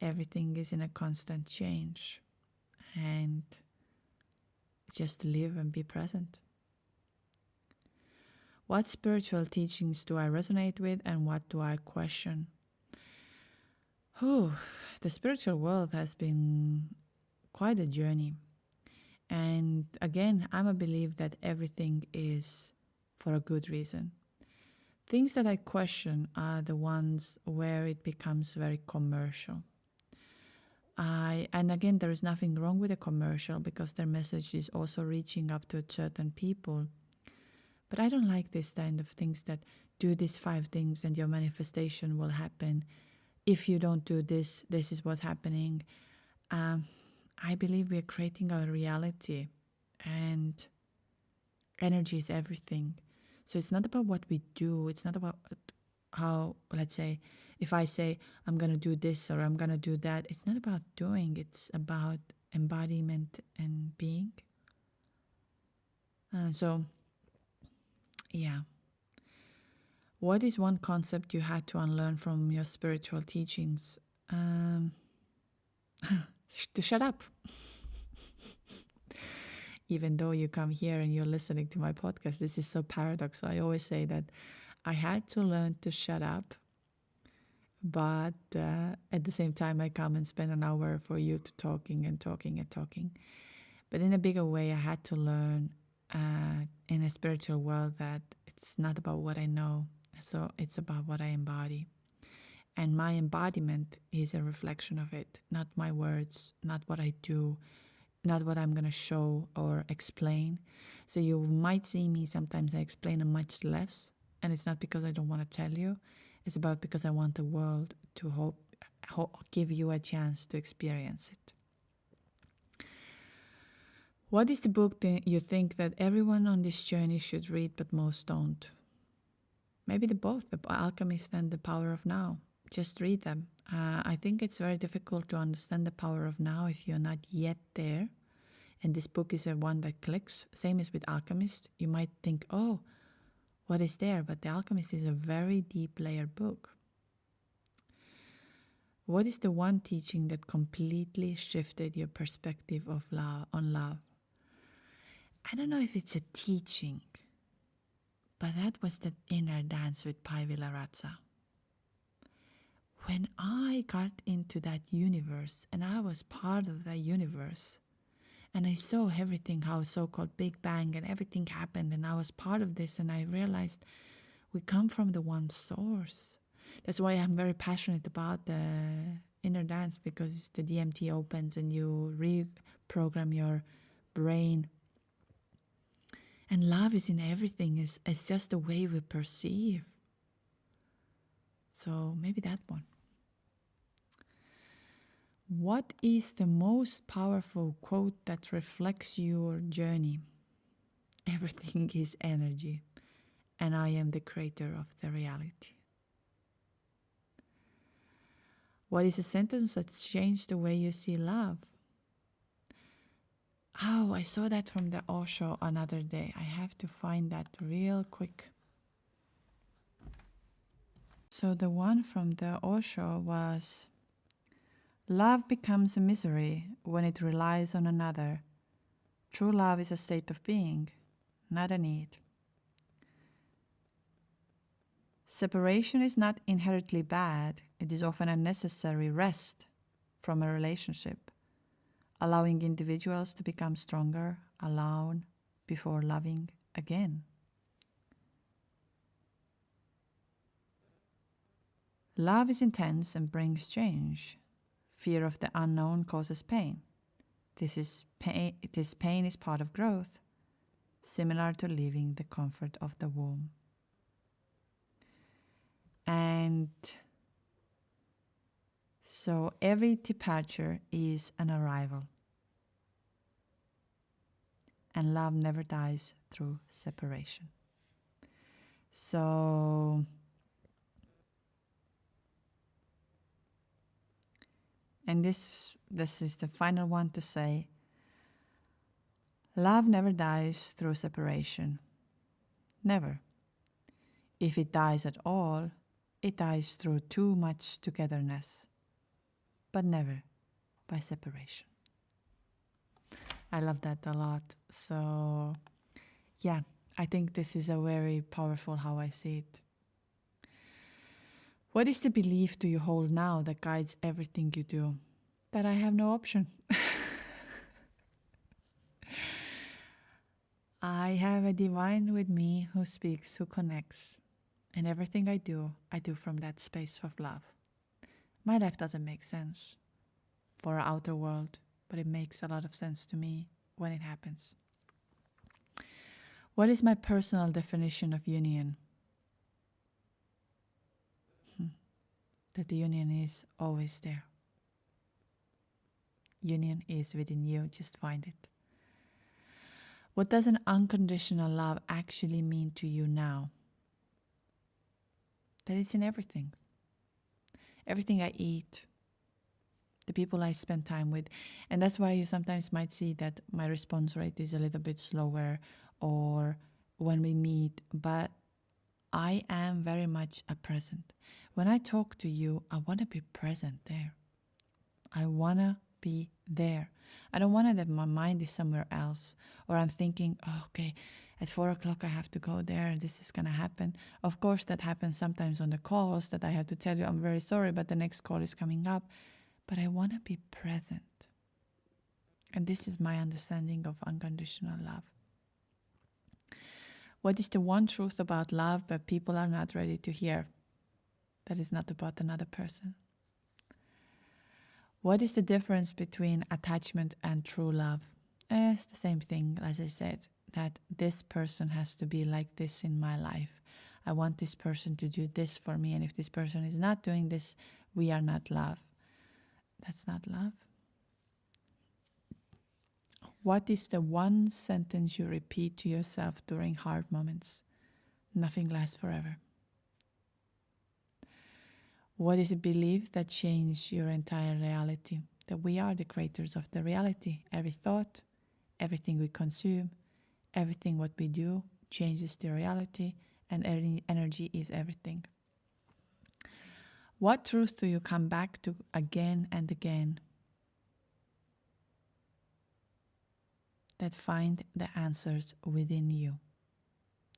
Everything is in a constant change. And just live and be present. What spiritual teachings do I resonate with and what do I question? The spiritual world has been quite a journey. And again, I'm a believer that everything is for a good reason. Things that I question are the ones where it becomes very commercial. And again, there is nothing wrong with a commercial because their message is also reaching up to certain people. But I don't like this kind of things that do these 5 things and your manifestation will happen. If you don't do this, this is what's happening. I believe we are creating our reality and energy is everything. So it's not about what we do. It's not about how, let's say, if I say I'm going to do this or I'm going to do that, it's not about doing. It's about embodiment and being. Yeah. What is one concept you had to unlearn from your spiritual teachings? To shut up. Even though you come here and you're listening to my podcast, this is so paradoxical. I always say that I had to learn to shut up, but at the same time I come and spend an hour for you to talking and talking and talking. But in a bigger way, I had to learn in a spiritual world that it's not about what I know, so it's about what I embody. And my embodiment is a reflection of it, not my words, not what I do, not what I'm going to show or explain. So you might see me sometimes I explain a much less, and it's not because I don't want to tell you. It's about because I want the world to give you a chance to experience it. What is the book that you think that everyone on this journey should read but most don't? Maybe both, The Alchemist and The Power of Now. Just read them. I think it's very difficult to understand the power of now if you're not yet there. And this book is one that clicks. Same as with Alchemist. You might think, oh, what is there? But The Alchemist is a very deep layered book. What is the one teaching that completely shifted your perspective of love, on love? I don't know if it's a teaching, but that was the inner dance with Pai Vilaratsa. When I got into that universe and I was part of that universe, and I saw everything, how so-called Big Bang and everything happened, and I was part of this, and I realized we come from the one source. That's why I'm very passionate about the inner dance, because the DMT opens and you reprogram your brain. And love is in everything. It's just the way we perceive. So maybe that one. What is the most powerful quote that reflects your journey? Everything is energy, and I am the creator of the reality. What is a sentence that's changed the way you see love? Oh, I saw that from the Osho another day. I have to find that real quick. So the one from the Osho was, love becomes a misery when it relies on another. True love is a state of being, not a need. Separation is not inherently bad. It is often a necessary rest from a relationship, allowing individuals to become stronger alone before loving again. Love is intense and brings change. Fear of the unknown causes pain. This pain is part of growth, similar to leaving the comfort of the womb. And so every departure is an arrival. And love never dies through separation. So, and this is the final one to say, love never dies through separation. Never. If it dies at all, it dies through too much togetherness, but never by separation. I love that a lot. So, yeah, I think this is a very powerful how I see it. What is the belief do you hold now that guides everything you do? That I have no option. I have a divine with me who speaks, who connects. And everything I do from that space of love. My life doesn't make sense for our outer world, but it makes a lot of sense to me when it happens. What is my personal definition of union? That the union is always there. Union is within you, just find it. What does an unconditional love actually mean to you now? That it's in everything. Everything I eat, the people I spend time with. And that's why you sometimes might see that my response rate is a little bit slower or when we meet, but I am very much a present. When I talk to you, I want to be present there. I want to be there. I don't want that my mind is somewhere else, or I'm thinking, oh, okay, at 4 o'clock I have to go there, this is going to happen. Of course, that happens sometimes on the calls that I have to tell you, I'm very sorry, but the next call is coming up. But I want to be present. And this is my understanding of unconditional love. What is the one truth about love that people are not ready to hear? That is not about another person. What is the difference between attachment and true love? It's the same thing, as I said, that this person has to be like this in my life. I want this person to do this for me, and if this person is not doing this, we are not love. That's not love. What is the one sentence you repeat to yourself during hard moments? Nothing lasts forever. What is a belief that changed your entire reality? That we are the creators of the reality. Every thought, everything we consume, everything what we do changes the reality, and energy is everything. What truth do you come back to again and again that find the answers within you?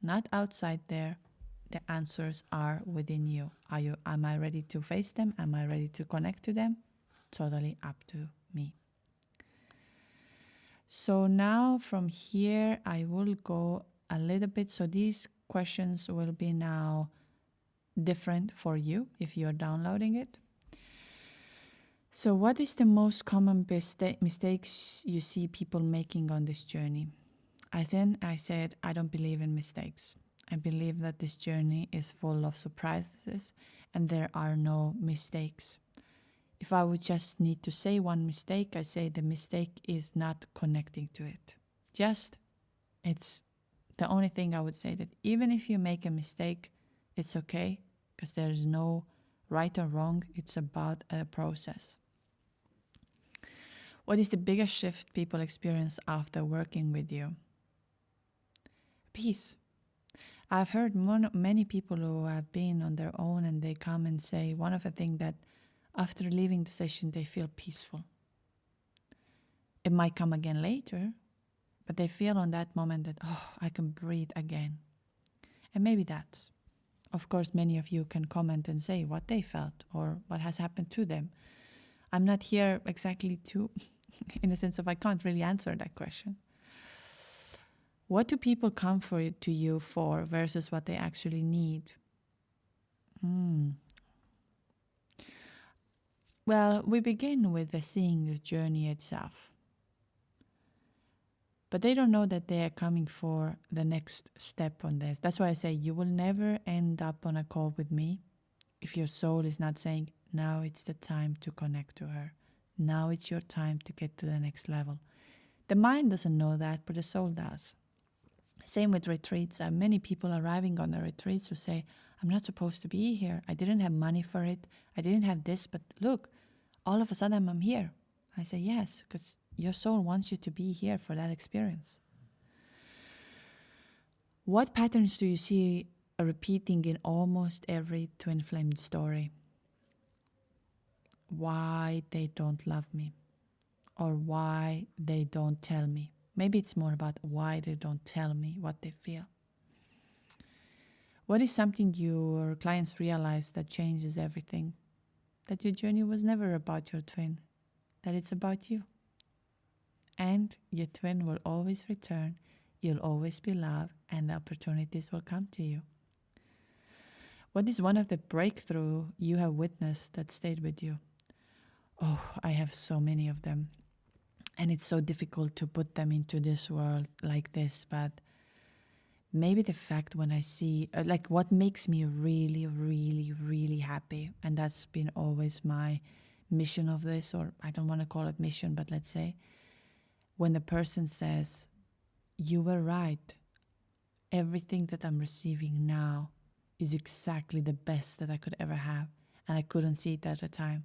Not outside there. The answers are within you. Am I ready to face them? Am I ready to connect to them? Totally up to me. So now from here, I will go a little bit. So these questions will be now different for you if you're downloading it. So what is the most common mistakes you see people making on this journey? I said, I don't believe in mistakes. I believe that this journey is full of surprises and there are no mistakes. If I would just need to say one mistake, I say the mistake is not connecting to it. It's the only thing I would say, that even if you make a mistake, it's okay, because there is no right or wrong. It's about a process. What is the biggest shift people experience after working with you? Peace. I've heard many people who have been on their own and they come and say one of the things that after leaving the session they feel peaceful. It might come again later, but they feel on that moment that, I can breathe again. And maybe that's. Of course, many of you can comment and say what they felt or what has happened to them. I'm not here exactly to, in the sense of I can't really answer that question. What do people come to you for versus what they actually need? Well, we begin with seeing the journey itself. But they don't know that they are coming for the next step on this. That's why I say you will never end up on a call with me if your soul is not saying, now it's the time to connect to her. Now it's your time to get to the next level. The mind doesn't know that, but the soul does. Same with retreats. Many people arriving on the retreats who say, I'm not supposed to be here. I didn't have money for it. I didn't have this, but look, all of a sudden I'm here. I say, yes, because your soul wants you to be here for that experience. What patterns do you see repeating in almost every twin flame story? Why they don't love me, or why they don't tell me. Maybe it's more about why they don't tell me what they feel. What is something your clients realize that changes everything? That your journey was never about your twin, that it's about you. And your twin will always return, you'll always be loved, and the opportunities will come to you. What is one of the breakthrough you have witnessed that stayed with you? Oh, I have so many of them. And it's so difficult to put them into this world like this, but maybe the fact when I see, what makes me really, really, really happy, and that's been always my mission of this, or I don't want to call it mission, but let's say, when the person says, you were right, everything that I'm receiving now is exactly the best that I could ever have, and I couldn't see it at the time.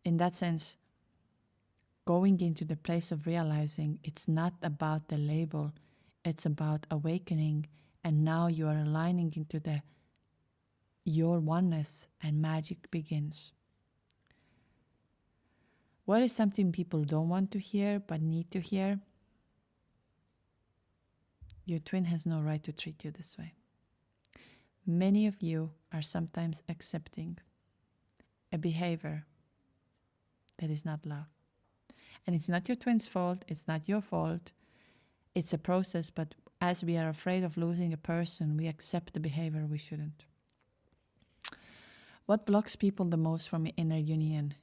In that sense, going into the place of realizing it's not about the label, it's about awakening, and now you are aligning into your oneness, and magic begins. What is something people don't want to hear but need to hear? Your twin has no right to treat you this way. Many of you are sometimes accepting a behavior that is not love. And it's not your twin's fault. It's not your fault. It's a process. But as we are afraid of losing a person, we accept the behavior we shouldn't. What blocks people the most from inner union?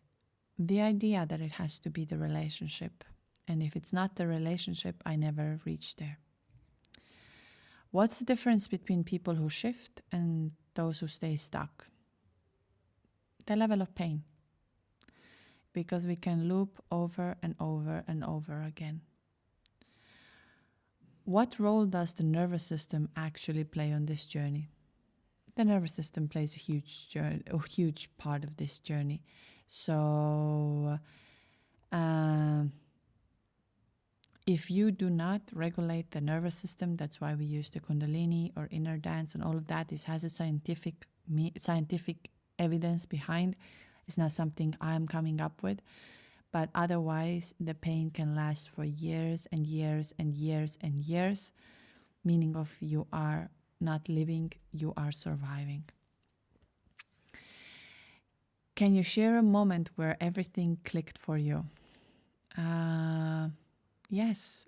The idea that it has to be the relationship. And if it's not the relationship, I never reach there. What's the difference between people who shift and those who stay stuck? The level of pain. Because we can loop over and over and over again. What role does the nervous system actually play on this journey? The nervous system plays a huge part of this journey. So, if you do not regulate the nervous system, that's why we use the Kundalini or inner dance and all of that. It has a scientific evidence behind. It's not something I'm coming up with. But otherwise, the pain can last for years and years and years and years. Meaning of you are not living, you are surviving. Can you share a moment where everything clicked for you? Yes,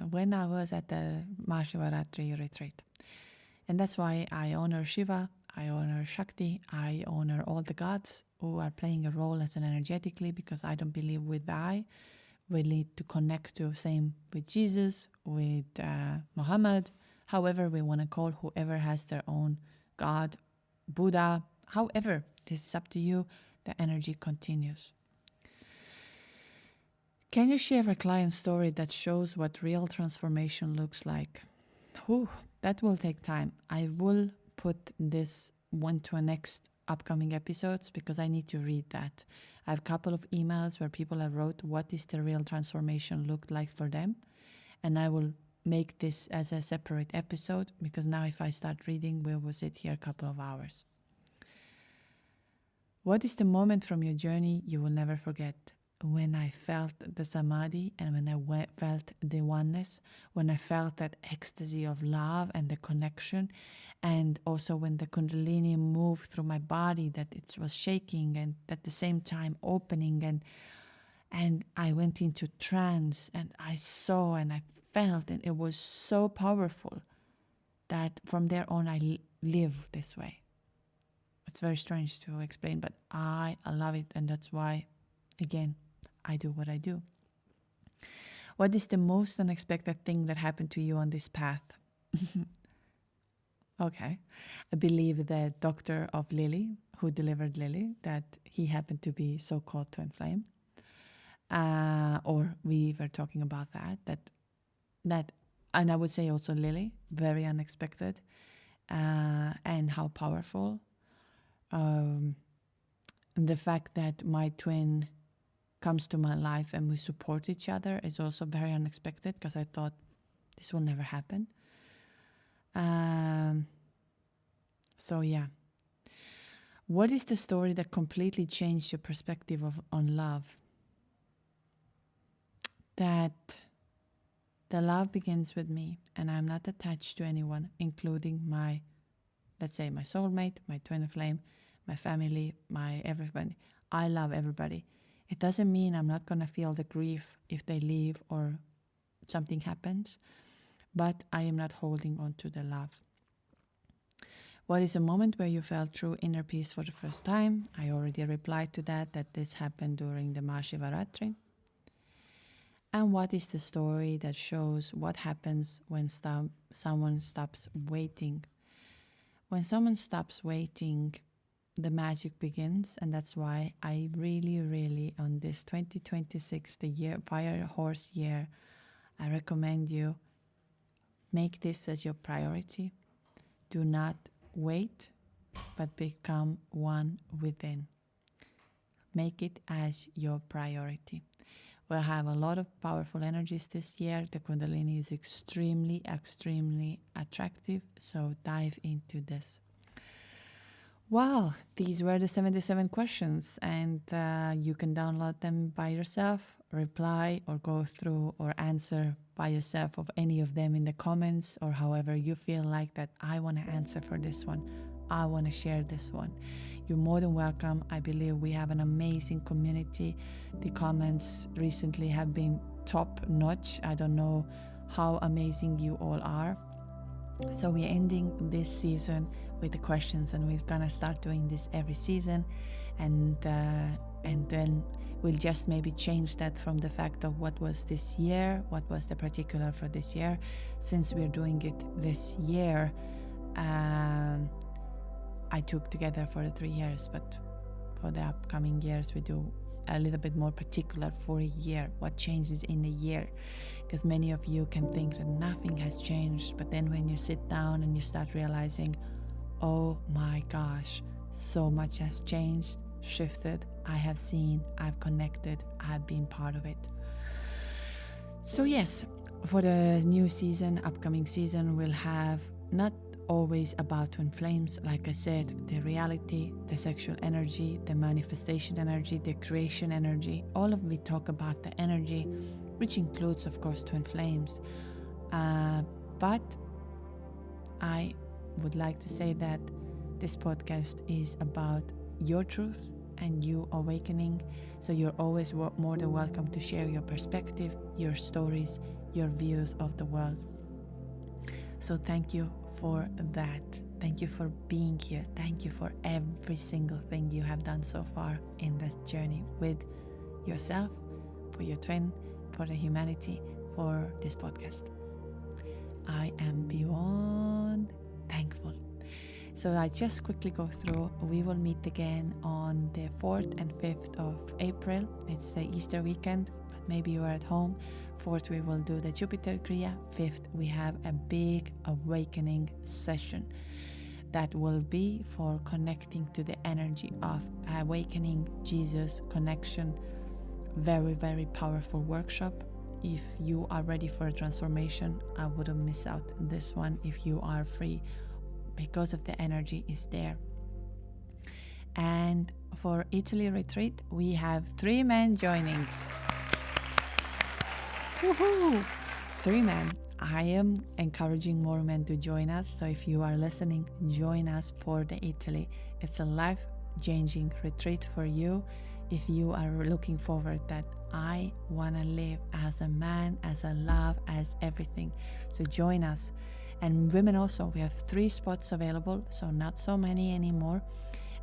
when I was at the Mahashivaratri retreat. And that's why I honor Shiva, I honor Shakti, I honor all the gods who are playing a role as an energetically, because I don't believe with I. We need to connect to same with Jesus, with Muhammad, however we want to call whoever has their own God, Buddha, however, this is up to you. The energy continues. Can you share a client story that shows what real transformation looks like? That will take time. I will put this one to a next upcoming episodes because I need to read that. I have a couple of emails where people have wrote what is the real transformation looked like for them. And I will make this as a separate episode because now if I start reading, we will sit here a couple of hours. What is the moment from your journey you will never forget? When I felt the samadhi and when I felt the oneness, when I felt that ecstasy of love and the connection, and also when the Kundalini moved through my body, that it was shaking and at the same time opening, and I went into trance and I saw and I felt, and it was so powerful that from there on I live this way. It's very strange to explain, but I love it, and that's why, again, I do what I do. What is the most unexpected thing that happened to you on this path? Okay. I believe the doctor of Lily, who delivered Lily, that he happened to be so-called twin flame. Or we were talking about that, and I would say also Lily, very unexpected, and how powerful. The fact that my twin comes to my life and we support each other is also very unexpected because I thought this will never happen. So yeah. What is the story that completely changed your perspective on love? That the love begins with me and I'm not attached to anyone, including my, let's say, my soulmate, my twin flame, my family, my everybody. I love everybody. It doesn't mean I'm not going to feel the grief if they leave or something happens, but I am not holding on to the love. What is a moment where you felt true inner peace for the first time? I already replied to that this happened during the Mahashivaratri. And what is the story that shows what happens when someone stops waiting? When someone stops waiting, the magic begins, and that's why I really on this 2026, the year fire horse year, I recommend you make this as your priority. Do not wait, but become one within. Make it as your priority. We'll have a lot of powerful energies this year. The Kundalini is extremely attractive, so dive into this. Wow, these were the 77 questions, and you can download them by yourself, reply or go through or answer by yourself of any of them in the comments, or however you feel like that I want to answer for this one. I want to share this one. you're more than welcome. I believe we have an amazing community. The comments recently have been top notch. I don't know how amazing you all are. So we're ending this season with the questions, and we're gonna start doing this every season, and then we'll just maybe change that from the fact of what was this year, what was the particular for this year. Since we're doing it this year, I took together for the 3 years, but for the upcoming years we do a little bit more particular for a year, what changes in a year. Because many of you can think that nothing has changed, but then when you sit down and you start realizing, oh my gosh, so much has changed, shifted, I have seen, I've connected, I've been part of it. So yes, for the new season, upcoming season, we'll have not always about twin flames, like I said, the reality, the sexual energy, the manifestation energy, the creation energy, all of we talk about the energy, which includes of course twin flames, but I would like to say that this podcast is about your truth and you awakening, so you're always more than welcome to share your perspective, your stories, your views of the world. So thank you for that. Thank you for being here. Thank you for every single thing you have done so far in this journey with yourself, for your twin, for the humanity, for this podcast. I am beyond thankful. So I just quickly go through. We will meet again on the 4th and 5th of April. It's the Easter weekend, but maybe you are at home. 4th, we will do the Jupiter Kriya. 5th, we have a big awakening session that will be for connecting to the energy of awakening, Jesus, connection. Very, very powerful workshop. If you are ready for a transformation, I wouldn't miss out on this one if you are free, because of the energy is there. And for Italy retreat, we have 3 men joining. Woohoo! 3 men. I am encouraging more men to join us. So if you are listening, join us for the Italy. It's a life-changing retreat for you. If you are looking forward that I want to live as a man, as a love, as everything. So join us. And women also, we have 3 spots available, so not so many anymore.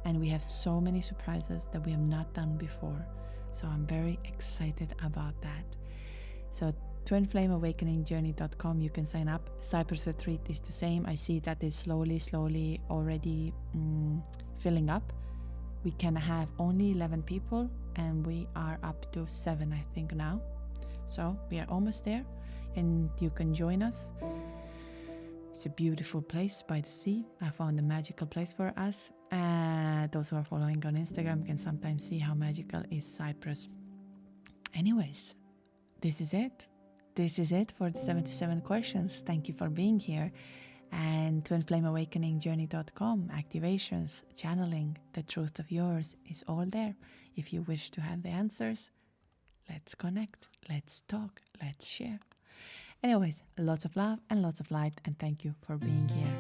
And we have so many surprises that we have not done before. So I'm very excited about that. So twinflameawakeningjourney.com, you can sign up. Cyprus retreat is the same. I see that it's slowly already filling up. We can have only 11 people, and we are up to 7, I think, now. So we are almost there, and you can join us. It's a beautiful place by the sea. I found a magical place for us. Those who are following on Instagram can sometimes see how magical is Cyprus. Anyways, this is it. This is it for the 77 questions. Thank you for being here. And twinflameawakeningjourney.com, activations, channeling, the truth of yours is all there. If you wish to have the answers, let's connect, let's talk, let's share. Anyways, lots of love and lots of light, and thank you for being here.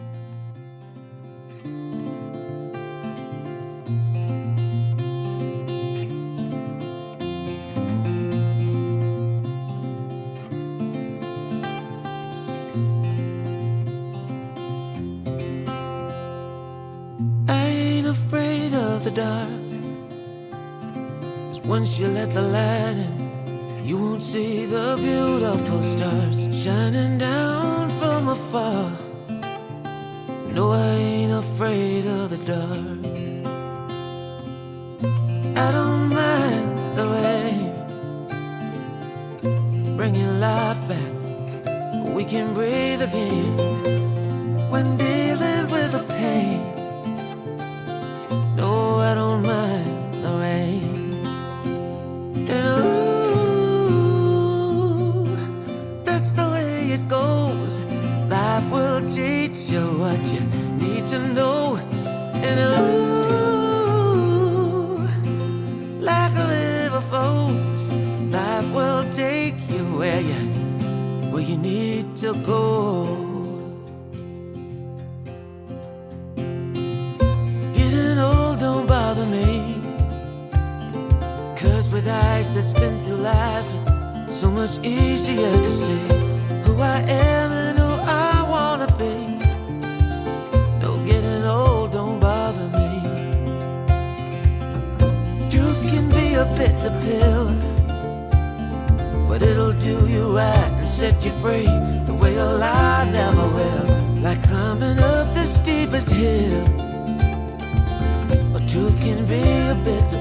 The dark, 'cause once you let the light in, you won't see the beautiful stars shining down from afar. No, I ain't afraid of the dark. I don't mind the rain, bringing life back. We can breathe again when dealing with the pain. No, I don't mind the rain. And ooh, that's the way it goes. Life will teach you what you need to know. And ooh, like a river flows, life will take you where you need to go. Don't bother much easier to see who I am and who I wanna be. No getting old, don't bother me. Truth can be a bitter pill, but it'll do you right and set you free the way a lie never will. Like climbing up the steepest hill, but truth can be a bitter